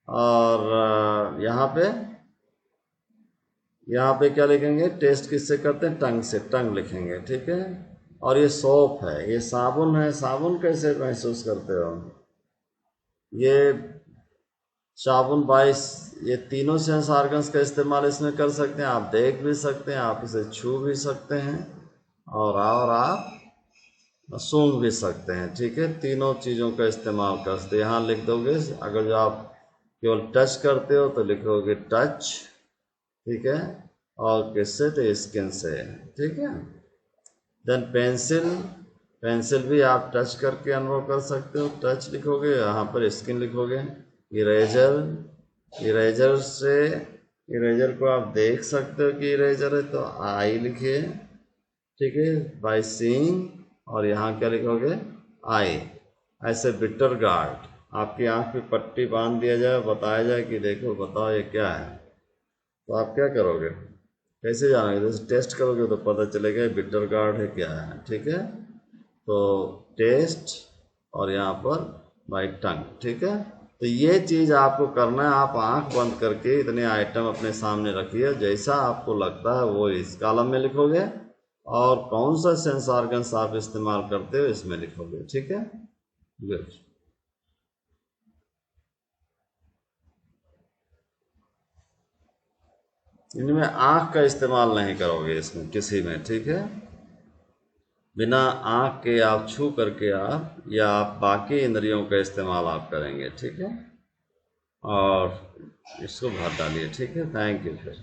और यहाँ पे क्या लिखेंगे, टेस्ट किससे करते हैं, टंग से, टंग लिखेंगे, ठीक है। और ये सोप है, ये साबुन है, साबुन कैसे महसूस करते हो, ये साबुन बाइस, ये तीनों सेंस ऑर्गन्स का इस्तेमाल इसमें कर सकते हैं। आप देख भी सकते हैं, आप इसे छू भी सकते हैं, और आप सूंघ भी सकते हैं, ठीक है। तीनों चीज़ों का इस्तेमाल कर सकते हैं। यहाँ लिख दोगे, अगर जो आप केवल टच करते हो तो लिखोगे टच, ठीक है। और किससे, तो स्किन से, ठीक है। देन पेंसिल, पेंसिल भी आप टच करके अनुभव कर सकते हो, टच लिखोगे, यहाँ पर स्किन लिखोगे। इरेजर, इरेजर से, इरेजर को आप देख सकते हो कि इरेजर है तो आई लिखिए, ठीक है, बाय सीइंग, और यहाँ क्या लिखोगे, आई। ऐसे बिटर गार्ड, आपकी आंख पे पट्टी बांध दिया जाए, बताया जाए कि देखो बताओ ये क्या है, तो आप क्या करोगे, कैसे जानोगे, जैसे टेस्ट करोगे तो पता चलेगा बिटर गार्ड है क्या है, ठीक है। तो टेस्ट, और यहाँ पर बाय टंग, ठीक है। तो ये चीज़ आपको करना है, आप आंख बंद करके इतने आइटम अपने सामने रखिए, जैसा आपको लगता है वो इस कॉलम में लिखोगे, और कौन सा सेंस ऑर्गन्स आप इस्तेमाल करते हो इसमें लिखोगे, ठीक है। गुड। इनमें आँख का इस्तेमाल नहीं करोगे इसमें किसी में, ठीक है। बिना आँख के आप छू करके आप, या आप बाकी इंद्रियों का इस्तेमाल आप करेंगे, ठीक है। और इसको भर डालिए, ठीक है। थैंक यू फिर।